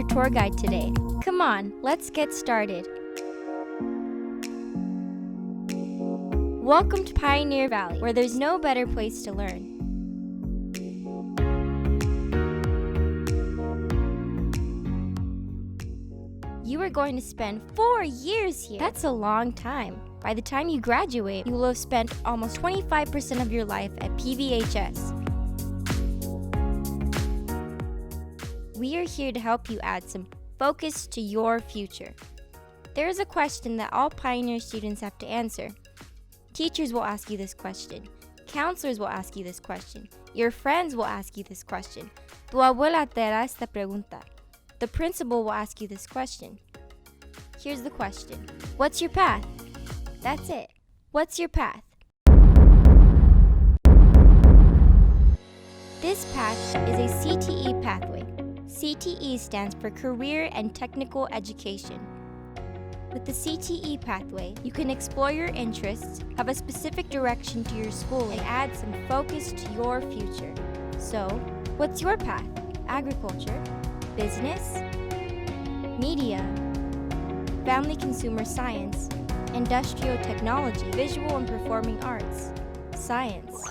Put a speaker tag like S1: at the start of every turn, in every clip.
S1: Tour guide today. Come on, let's get started. Welcome to Pioneer Valley, where there's no better place to learn. You are going to spend 4 years here. That's a long time. By the time you graduate, you will have spent almost 25% of your life at PVHS. We are here to help you add some focus to your future. There is a question that all Pioneer students have to answer. Teachers will ask you this question. Counselors will ask you this question. Your friends will ask you this question. Tu abuela te hará esta pregunta. The principal will ask you this question. Here's the question. What's your path? That's it. What's your path? This path is a CTE pathway. CTE stands for Career and Technical Education. With the CTE pathway, you can explore your interests, have a specific direction to your school, and add some focus to your future. So, what's your path? Agriculture, business, media, family consumer science, industrial technology, visual and performing arts, science.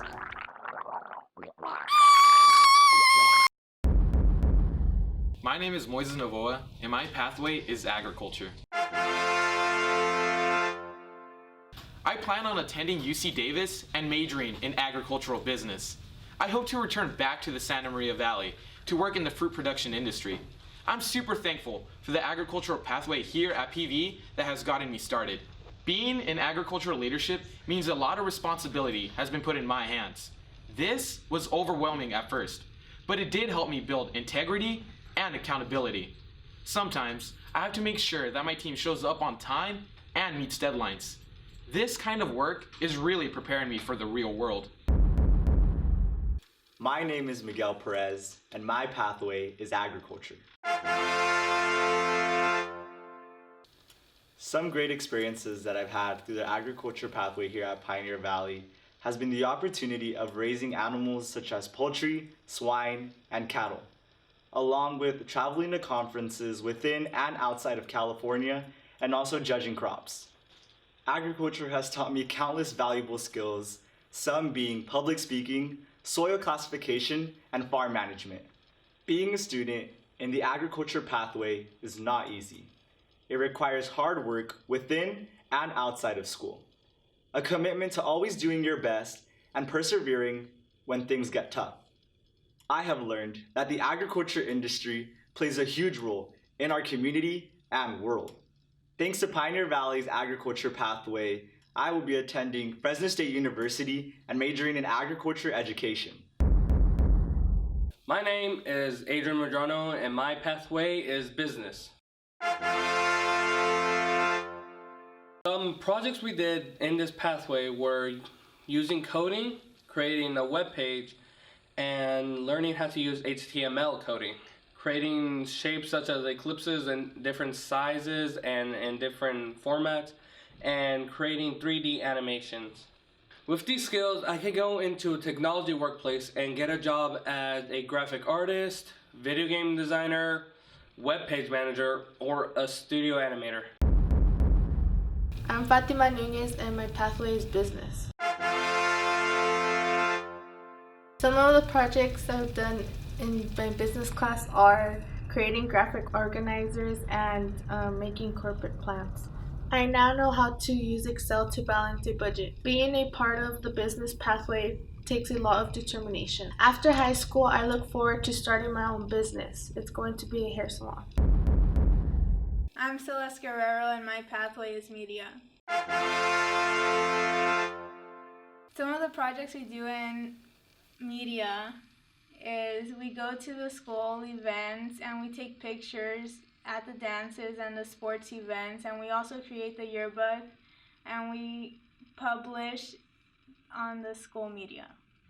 S2: My name is Moises Navao, and my pathway is agriculture. I plan on attending UC Davis and majoring in agricultural business. I hope to return back to the Santa Maria Valley to work in the fruit production industry. I'm super thankful for the agricultural pathway here at PV that has gotten me started. Being in agricultural leadership means a lot of responsibility has been put in my hands. This was overwhelming at first, but it did help me build integrity and accountability. Sometimes, I have to make sure that my team shows up on time and meets deadlines. This kind of work is really preparing me for the real world.
S3: My name is Miguel Perez, and my pathway is agriculture. Some great experiences that I've had through the agriculture pathway here at Pioneer Valley has been the opportunity of raising animals such as poultry, swine, and cattle, along with traveling to conferences within and outside of California, and also judging crops. Agriculture has taught me countless valuable skills, some being public speaking, soil classification, and farm management. Being a student in the agriculture pathway is not easy. It requires hard work within and outside of school, a commitment to always doing your best and persevering when things get tough. I have learned that the agriculture industry plays a huge role in our community and world. Thanks to Pioneer Valley's agriculture pathway, I will be attending Fresno State University and majoring in agriculture education.
S4: My name is Adrian Medrano, and my pathway is business. Some projects we did in this pathway were using coding, creating a web page, and learning how to use HTML coding, creating shapes such as ellipses in different sizes and in different formats, and creating 3D animations. With these skills, I can go into a technology workplace and get a job as a graphic artist, video game designer, web page manager, or a studio animator.
S5: I'm Fatima Nunez, and my pathway is business. Some of the projects I've done in my business class are creating graphic organizers and making corporate plans. I now know how to use Excel to balance a budget. Being a part of the business pathway takes a lot of determination. After high school, I look forward to starting my own business. It's going to be a hair salon.
S6: I'm Celeste Guerrero, and my pathway is media. the projects we do in media is we go to the school events and we take pictures at the dances and the sports events, and we also create the yearbook and we publish on the school media.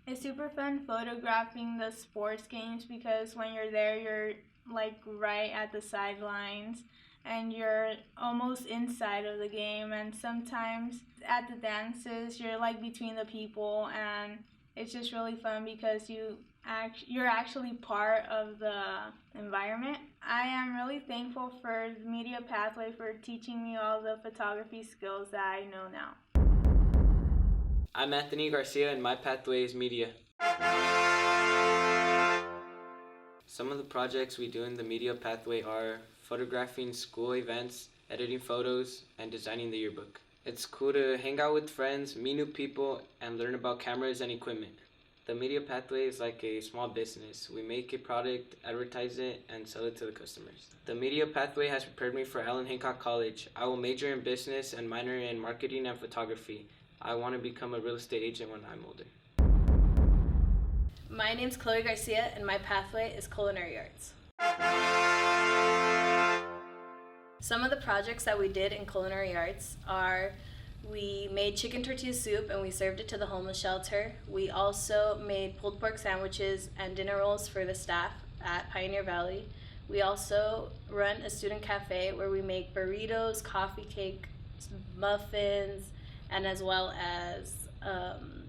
S6: It's super fun photographing the sports games because when you're there, you're like right at the sidelines and you're almost inside of the game, and sometimes at the dances you're like between the people, and it's just really fun because you're actually part of the environment. I am really thankful for the Media Pathway for teaching me all the photography skills that I know now.
S7: I'm Anthony Garcia and my pathway is media. Some of the projects we do in the media pathway are photographing school events, editing photos, and designing the yearbook. It's cool to hang out with friends, meet new people, and learn about cameras and equipment. The media pathway is like a small business. We make a product, advertise it, and sell it to the customers. The media pathway has prepared me for Allen Hancock College. I will major in business and minor in marketing and photography. I want to become a real estate agent when I'm older.
S8: My name's Chloe Garcia and my pathway is culinary arts. Some of the projects that we did in culinary arts are we made chicken tortilla soup and we served it to the homeless shelter. We also made pulled pork sandwiches and dinner rolls for the staff at Pioneer Valley. We also run a student cafe where we make burritos, coffee cake, muffins, and as well as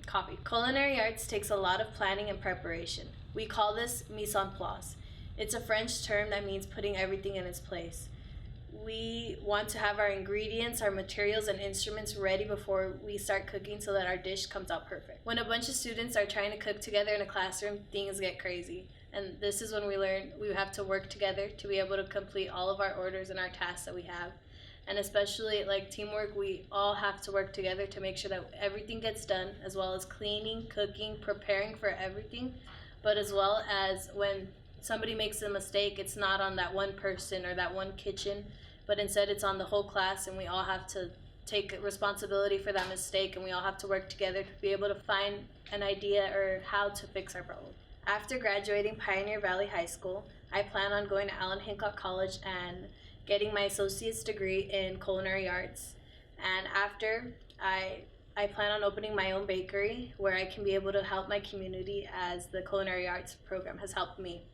S8: coffee. Culinary arts takes a lot of planning and preparation. We call this mise en place. It's a French term that means putting everything in its place. We want to have our ingredients, our materials, and instruments ready before we start cooking so that our dish comes out perfect. When a bunch of students are trying to cook together in a classroom, things get crazy. And this is when we learn we have to work together to be able to complete all of our orders and our tasks that we have. And especially like teamwork, we all have to work together to make sure that everything gets done, as well as cleaning, cooking, preparing for everything. But as well as when somebody makes a mistake, it's not on that one person or that one kitchen, but instead it's on the whole class, and we all have to take responsibility for that mistake, and we all have to work together to be able to find an idea or how to fix our problem. After graduating Pioneer Valley High School, I plan on going to Allen Hancock College and getting my associate's degree in culinary arts. And after, I plan on opening my own bakery where I can be able to help my community as the culinary arts program has helped me.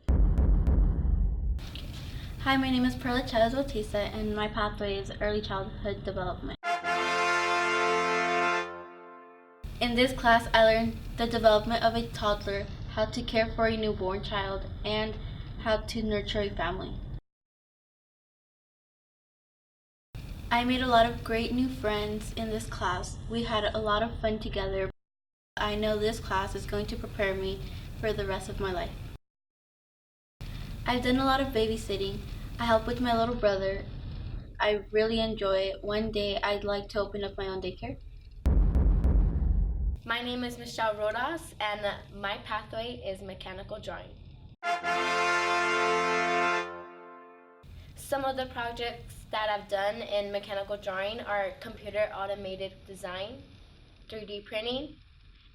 S9: Hi, my name is Perla Chavez, and my pathway is early childhood development. In this class, I learned the development of a toddler, how to care for a newborn child, and how to nurture a family. I made a lot of great new friends in this class. We had a lot of fun together. I know this class is going to prepare me for the rest of my life. I've done a lot of babysitting. I help with my little brother. I really enjoy it. One day I'd like to open up my own daycare.
S10: My name is Michelle Rodas, and my pathway is mechanical drawing. Some of the projects that I've done in mechanical drawing are computer automated design, 3D printing,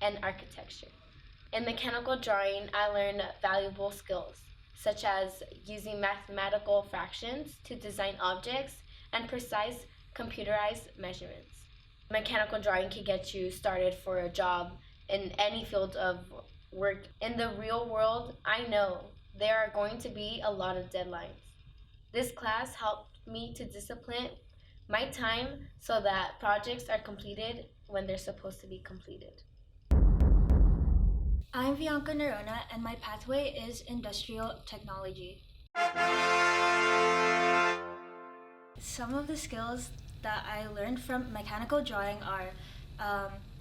S10: and architecture. In mechanical drawing, I learned valuable skills, such as using mathematical fractions to design objects and precise computerized measurements. Mechanical drawing can get you started for a job in any field of work. In the real world, I know there are going to be a lot of deadlines. This class helped me to discipline my time so that projects are completed when they're supposed to be completed.
S11: I'm Vianca Nerona, and my pathway is industrial technology. Some of the skills that I learned from mechanical drawing are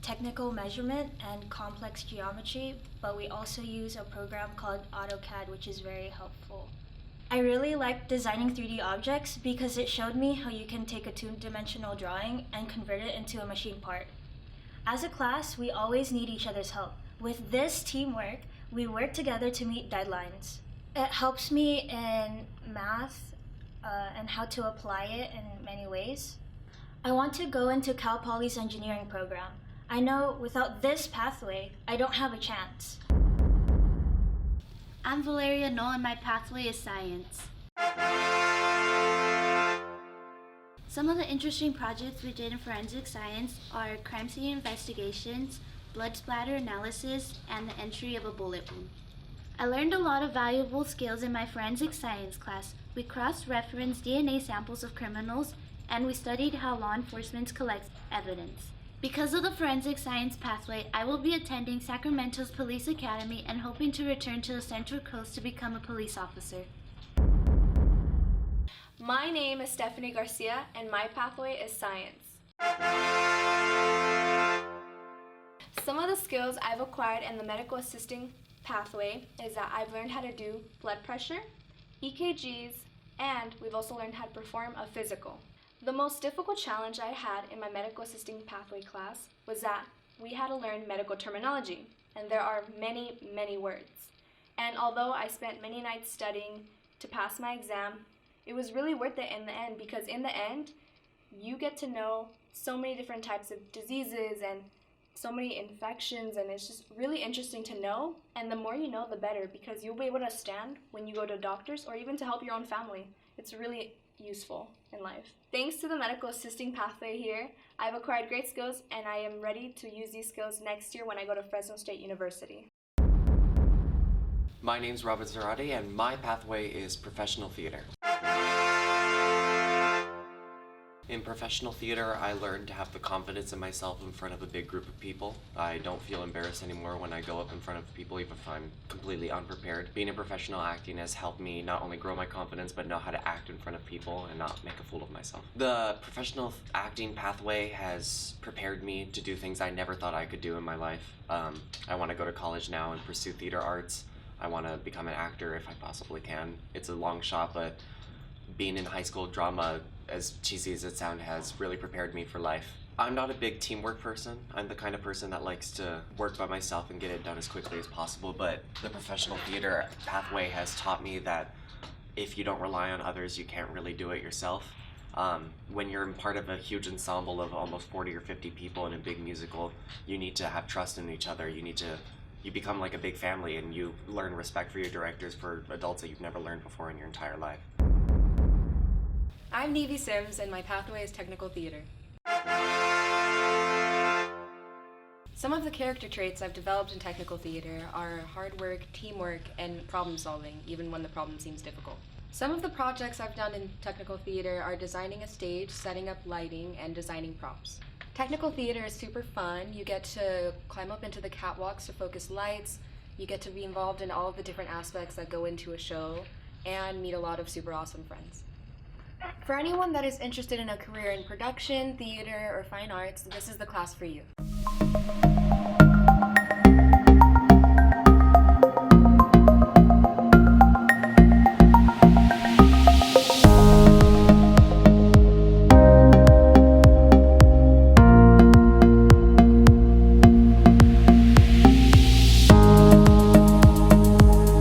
S11: technical measurement and complex geometry, but we also use a program called AutoCAD, which is very helpful. I really liked designing 3D objects because it showed me how you can take a two-dimensional drawing and convert it into a machine part. As a class, we always need each other's help. With this teamwork, we work together to meet deadlines. It helps me in math and how to apply it in many ways. I want to go into Cal Poly's engineering program. I know without this pathway, I don't have a chance.
S9: I'm Valeria Nol and my pathway is science. Some of the interesting projects we did in forensic science are crime scene investigations, blood splatter analysis, and the entry of a bullet wound. I learned a lot of valuable skills in my forensic science class. We cross-referenced DNA samples of criminals, and we studied how law enforcement collects evidence. Because of the forensic science pathway, I will be attending Sacramento's Police Academy and hoping to return to the Central Coast to become a police officer.
S12: My name is Stephanie Garcia, and my pathway is science. Some of the skills I've acquired in the medical assisting pathway is that I've learned how to do blood pressure, EKGs, and we've also learned how to perform a physical. The most difficult challenge I had in my medical assisting pathway class was that we had to learn medical terminology, and there are many, many words. And although I spent many nights studying to pass my exam, it was really worth it in the end, because in the end, you get to know so many different types of diseases and so many infections, and it's just really interesting to know. And the more you know, the better, because you'll be able to stand when you go to doctors or even to help your own family. It's really useful in life. Thanks to the medical assisting pathway here, I've acquired great skills, and I am ready to use these skills next year when I go to Fresno State University.
S13: My name's Robert Zarate, and my pathway is professional theater. In professional theater, I learned to have the confidence in myself in front of a big group of people. I don't feel embarrassed anymore when I go up in front of people, even if I'm completely unprepared. Being in professional acting has helped me not only grow my confidence, but know how to act in front of people and not make a fool of myself. The professional acting pathway has prepared me to do things I never thought I could do in my life. I want to go to college now and pursue theater arts. I want to become an actor if I possibly can. It's a long shot, but being in high school drama, as cheesy as it sounds, has really prepared me for life. I'm not a big teamwork person. I'm the kind of person that likes to work by myself and get it done as quickly as possible, but the professional theater pathway has taught me that if you don't rely on others, you can't really do it yourself. When you're part of a huge ensemble of almost 40 or 50 people in a big musical, you need to have trust in each other. You become like a big family, and you learn respect for your directors, for adults that you've never learned before in your entire life.
S14: I'm Nevi Sims, and my pathway is technical theater. Some of the character traits I've developed in technical theater are hard work, teamwork, and problem solving, even when the problem seems difficult. Some of the projects I've done in technical theater are designing a stage, setting up lighting, and designing props. Technical theater is super fun. You get to climb up into the catwalks to focus lights, you get to be involved in all of the different aspects that go into a show, and meet a lot of super awesome friends. For anyone that is interested in a career in production, theater, or fine arts, this is the class for you.